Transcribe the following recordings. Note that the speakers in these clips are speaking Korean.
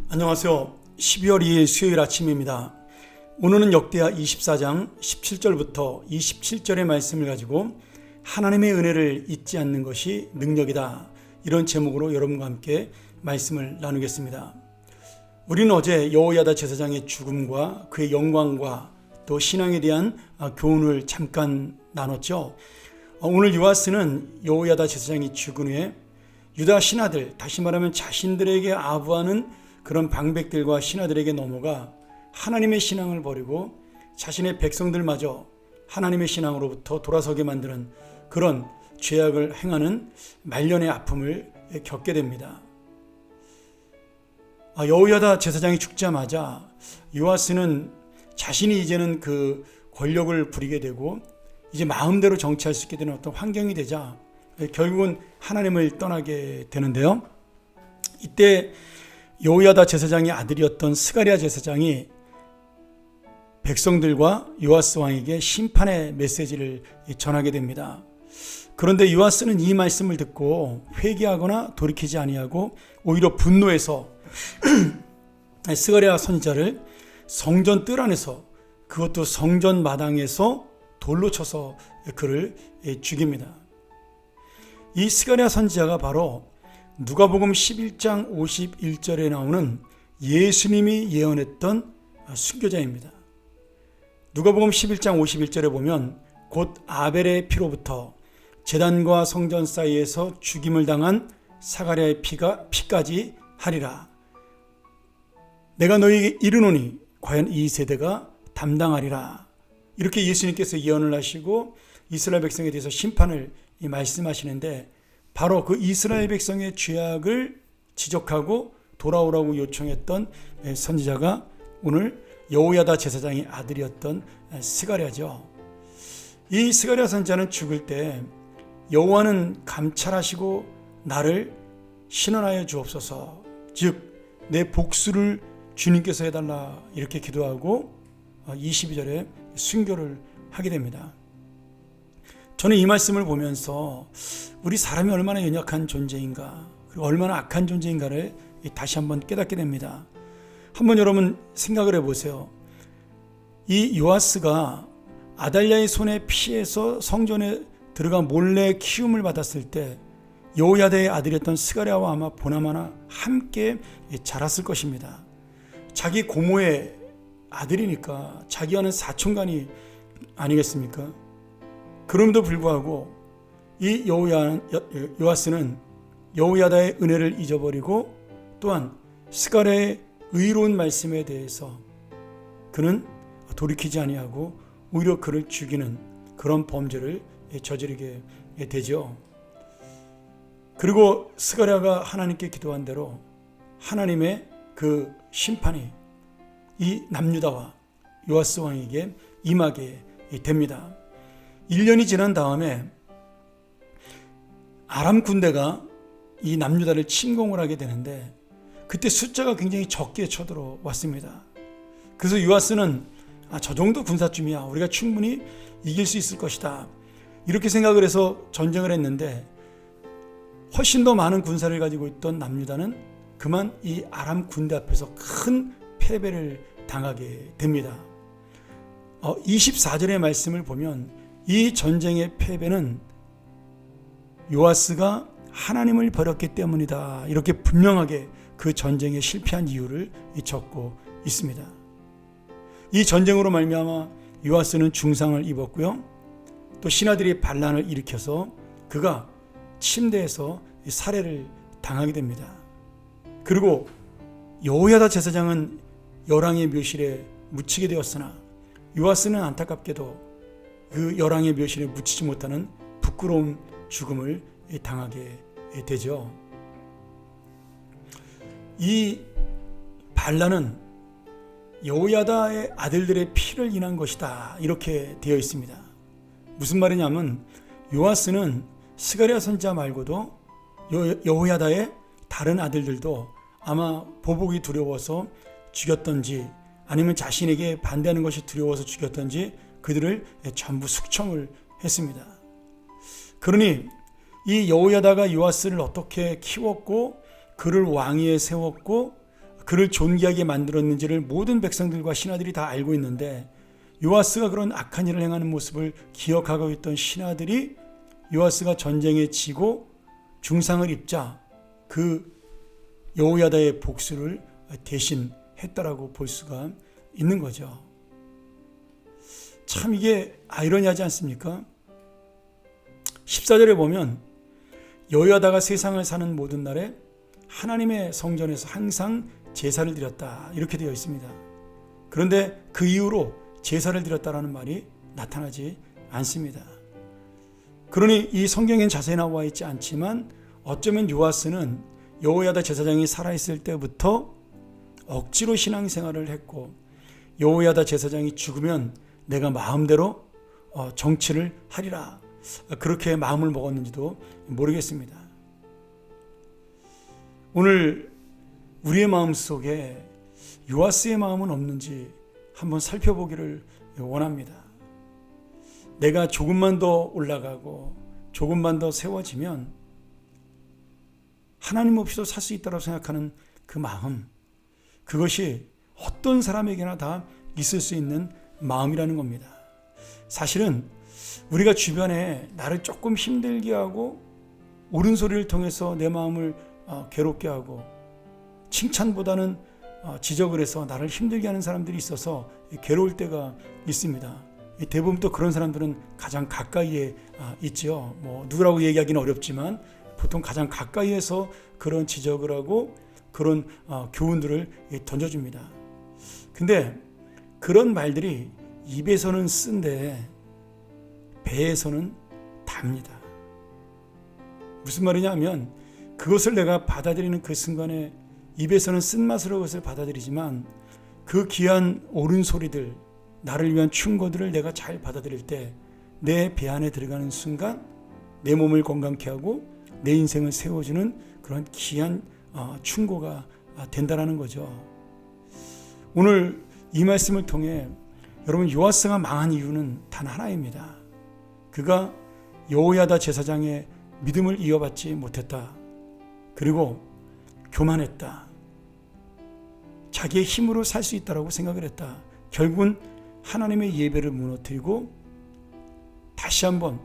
안녕하세요. 12월 2일 수요일 아침입니다. 오늘은 역대하 24장 17절부터 27절의 말씀을 가지고 하나님의 은혜를 잊지 않는 것이 능력이다, 이런 제목으로 여러분과 함께 말씀을 나누겠습니다. 우리는 어제 여호야다 제사장의 죽음과 그의 영광과 또 신앙에 대한 교훈을 잠깐 나눴죠. 오늘 요아스는 여호야다 제사장이 죽은 후에 유다 신하들, 다시 말하면 자신들에게 아부하는 그런 방백들과 신하들에게 넘어가 하나님의 신앙을 버리고 자신의 백성들마저 하나님의 신앙으로부터 돌아서게 만드는 그런 죄악을 행하는 말년의 아픔을 겪게 됩니다. 여호야다 제사장이 죽자마자 요아스는 자신이 이제는 그 권력을 부리게 되고 이제 마음대로 정치할 수 있게 되는 어떤 환경이 되자 결국은 하나님을 떠나게 되는데요. 이때 여호야다 제사장의 아들이었던 스가랴 제사장이 백성들과 요아스 왕에게 심판의 메시지를 전하게 됩니다. 그런데 요아스는 이 말씀을 듣고 회개하거나 돌이키지 아니하고 오히려 분노해서 스가랴 선지자를 성전 뜰 안에서, 그것도 성전 마당에서 돌로 쳐서 그를 죽입니다. 이 스가랴 선지자가 바로 누가복음 11장 51절에 나오는 예수님이 예언했던 순교자입니다. 누가복음 11장 51절에 보면 곧 아벨의 피로부터 제단과 성전 사이에서 죽임을 당한 사가랴의 피까지 하리라. 내가 너희에게 이르노니 과연 이 세대가 담당하리라. 이렇게 예수님께서 예언을 하시고 이스라엘 백성에 대해서 심판을 말씀하시는데, 바로 그 이스라엘 백성의 죄악을 지적하고 돌아오라고 요청했던 선지자가 오늘 여호야다 제사장의 아들이었던 스가랴죠. 이 스가랴 선지자는 죽을 때 여호와는 감찰하시고 나를 신원하여 주옵소서, 즉 내 복수를 주님께서 해달라, 이렇게 기도하고 22절에 순교를 하게 됩니다. 저는 이 말씀을 보면서 우리 사람이 얼마나 연약한 존재인가, 그리고 얼마나 악한 존재인가를 다시 한번 깨닫게 됩니다. 한번 여러분 생각을 해보세요. 이 요아스가 아달랴의 손에 피해서 성전에 들어가 몰래 키움을 받았을 때 여호야다의 아들이었던 스가랴와 아마 보나마나 함께 자랐을 것입니다. 자기 고모의 아들이니까 자기와는 사촌간이 아니겠습니까? 그럼에도 불구하고 이 요아스는 여호야다의 은혜를 잊어버리고 또한 스가랴의 의로운 말씀에 대해서 그는 돌이키지 아니하고 오히려 그를 죽이는 그런 범죄를 저지르게 되죠. 그리고 스가랴가 하나님께 기도한 대로 하나님의 그 심판이 이 남유다와 요아스 왕에게 임하게 됩니다. 1년이 지난 다음에 아람 군대가 이 남유다를 침공을 하게 되는데, 그때 숫자가 굉장히 적게 쳐들어왔습니다. 그래서 요아스는 저 정도 군사쯤이야 우리가 충분히 이길 수 있을 것이다, 이렇게 생각을 해서 전쟁을 했는데, 훨씬 더 많은 군사를 가지고 있던 남유다는 그만 이 아람 군대 앞에서 큰 패배를 당하게 됩니다. 24절의 말씀을 보면 이 전쟁의 패배는 요아스가 하나님을 버렸기 때문이다, 이렇게 분명하게 그 전쟁에 실패한 이유를 적고 있습니다. 이 전쟁으로 말미암아 요아스는 중상을 입었고요, 또 신하들이 반란을 일으켜서 그가 침대에서 살해를 당하게 됩니다. 그리고 여호야다 제사장은 열왕의 묘실에 묻히게 되었으나 요아스는 안타깝게도 그 열왕의 묘실에 묻히지 못하는 부끄러운 죽음을 당하게 되죠. 이 반란은 여호야다의 아들들의 피를 인한 것이다, 이렇게 되어 있습니다. 무슨 말이냐면 요아스는 스가랴 선지자 말고도 여호야다의 다른 아들들도 아마 보복이 두려워서 죽였던지 아니면 자신에게 반대하는 것이 두려워서 죽였던지 그들을 전부 숙청을 했습니다. 그러니 이 여호야다가 요아스를 어떻게 키웠고 그를 왕위에 세웠고 그를 존귀하게 만들었는지를 모든 백성들과 신하들이 다 알고 있는데, 요아스가 그런 악한 일을 행하는 모습을 기억하고 있던 신하들이 요아스가 전쟁에 지고 중상을 입자 그 여호야다의 복수를 대신했다라고 볼 수가 있는 거죠. 참 이게 아이러니하지 않습니까? 14절에 보면 여호야다가 세상을 사는 모든 날에 하나님의 성전에서 항상 제사를 드렸다, 이렇게 되어 있습니다. 그런데 그 이후로 제사를 드렸다라는 말이 나타나지 않습니다. 그러니 이 성경엔 자세히 나와 있지 않지만 어쩌면 요아스는 여호야다 제사장이 살아있을 때부터 억지로 신앙생활을 했고, 여호야다 제사장이 죽으면 내가 마음대로 정치를 하리라, 그렇게 마음을 먹었는지도 모르겠습니다. 오늘 우리의 마음 속에 요아스의 마음은 없는지 한번 살펴보기를 원합니다. 내가 조금만 더 올라가고 조금만 더 세워지면 하나님 없이도 살 수 있다고 생각하는 그 마음, 그것이 어떤 사람에게나 다 있을 수 있는 마음이라는 겁니다. 사실은 우리가 주변에 나를 조금 힘들게 하고 옳은 소리를 통해서 내 마음을 괴롭게 하고, 칭찬보다는 지적을 해서 나를 힘들게 하는 사람들이 있어서 괴로울 때가 있습니다. 대부분 또 그런 사람들은 가장 가까이에 있죠. 누구라고 얘기하기는 어렵지만 보통 가장 가까이에서 그런 지적을 하고 그런 교훈들을 던져줍니다. 근데 그런 말들이 입에서는 쓴데 배에서는 답니다. 무슨 말이냐 하면, 그것을 내가 받아들이는 그 순간에 입에서는 쓴맛으로 그것을 받아들이지만 그 귀한 옳은 소리들, 나를 위한 충고들을 내가 잘 받아들일 때 내 배 안에 들어가는 순간 내 몸을 건강케 하고 내 인생을 세워주는 그런 귀한 충고가 된다는 거죠. 오늘 이 말씀을 통해 여러분, 요아스가 망한 이유는 단 하나입니다. 그가 여호야다 제사장의 믿음을 이어받지 못했다. 그리고 교만했다. 자기의 힘으로 살 수 있다고 생각을 했다. 결국은 하나님의 예배를 무너뜨리고 다시 한번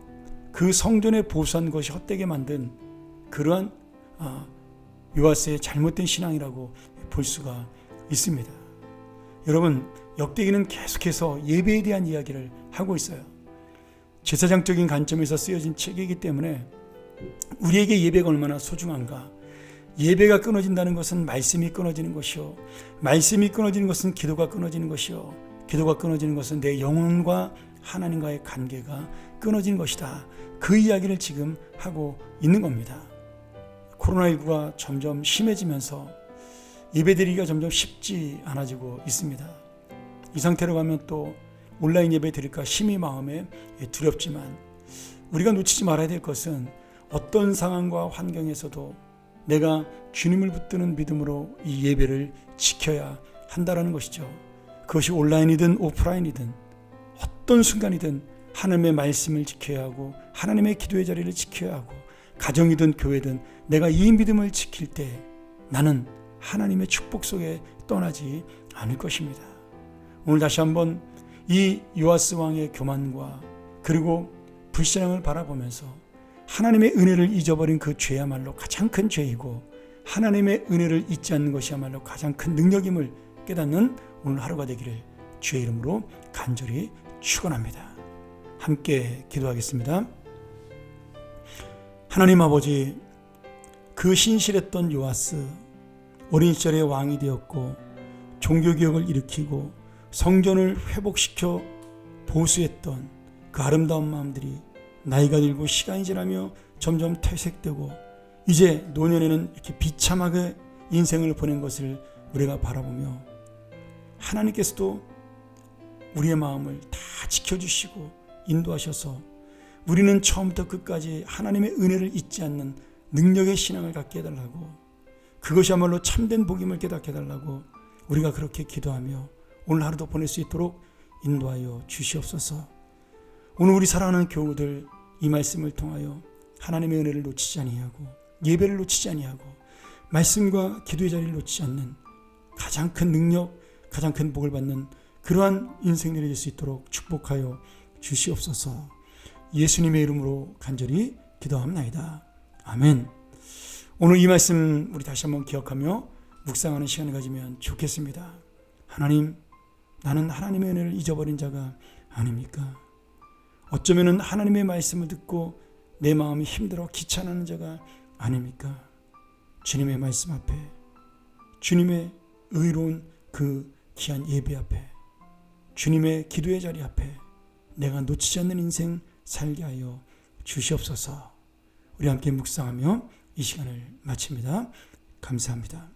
그 성전에 보수한 것이 헛되게 만든 그러한 요아스의 잘못된 신앙이라고 볼 수가 있습니다. 여러분, 역대기는 계속해서 예배에 대한 이야기를 하고 있어요. 제사장적인 관점에서 쓰여진 책이기 때문에 우리에게 예배가 얼마나 소중한가. 예배가 끊어진다는 것은 말씀이 끊어지는 것이요, 말씀이 끊어지는 것은 기도가 끊어지는 것이요, 기도가 끊어지는 것은 내 영혼과 하나님과의 관계가 끊어지는 것이다. 그 이야기를 지금 하고 있는 겁니다. 코로나19가 점점 심해지면서 예배드리기가 점점 쉽지 않아지고 있습니다. 이 상태로 가면 또 온라인 예배 드릴까 심히 마음에 두렵지만, 우리가 놓치지 말아야 될 것은 어떤 상황과 환경에서도 내가 주님을 붙드는 믿음으로 이 예배를 지켜야 한다는 것이죠. 그것이 온라인이든 오프라인이든 어떤 순간이든 하나님의 말씀을 지켜야 하고 하나님의 기도의 자리를 지켜야 하고, 가정이든 교회든 내가 이 믿음을 지킬 때 나는 하나님의 축복 속에 떠나지 않을 것입니다. 오늘 다시 한번 이 요아스 왕의 교만과 그리고 불신앙을 바라보면서 하나님의 은혜를 잊어버린 그 죄야말로 가장 큰 죄이고, 하나님의 은혜를 잊지 않는 것이야말로 가장 큰 능력임을 깨닫는 오늘 하루가 되기를 주의 이름으로 간절히 축원합니다. 함께 기도하겠습니다. 하나님 아버지, 그 신실했던 요아스, 어린 시절에 왕이 되었고 종교개혁을 일으키고 성전을 회복시켜 보수했던 그 아름다운 마음들이 나이가 들고 시간이 지나며 점점 퇴색되고 이제 노년에는 이렇게 비참하게 인생을 보낸 것을 우리가 바라보며, 하나님께서도 우리의 마음을 다 지켜주시고 인도하셔서 우리는 처음부터 끝까지 하나님의 은혜를 잊지 않는 능력의 신앙을 갖게 해달라고, 그것이야말로 참된 복임을 깨닫게 해달라고 우리가 그렇게 기도하며 오늘 하루도 보낼 수 있도록 인도하여 주시옵소서. 오늘 우리 사랑하는 교우들, 이 말씀을 통하여 하나님의 은혜를 놓치지 아니하고 예배를 놓치지 아니하고 말씀과 기도의 자리를 놓치지 않는 가장 큰 능력, 가장 큰 복을 받는 그러한 인생들이 될 수 있도록 축복하여 주시옵소서. 예수님의 이름으로 간절히 기도합나이다. 아멘. 오늘 이 말씀 우리 다시 한번 기억하며 묵상하는 시간을 가지면 좋겠습니다. 하나님, 나는 하나님의 은혜를 잊어버린 자가 아닙니까? 어쩌면 하나님의 말씀을 듣고 내 마음이 힘들어 귀찮아하는 자가 아닙니까? 주님의 말씀 앞에, 주님의 의로운 그 귀한 예배 앞에, 주님의 기도의 자리 앞에 내가 놓치지 않는 인생 살게 하여 주시옵소서. 우리 함께 묵상하며 이 시간을 마칩니다. 감사합니다.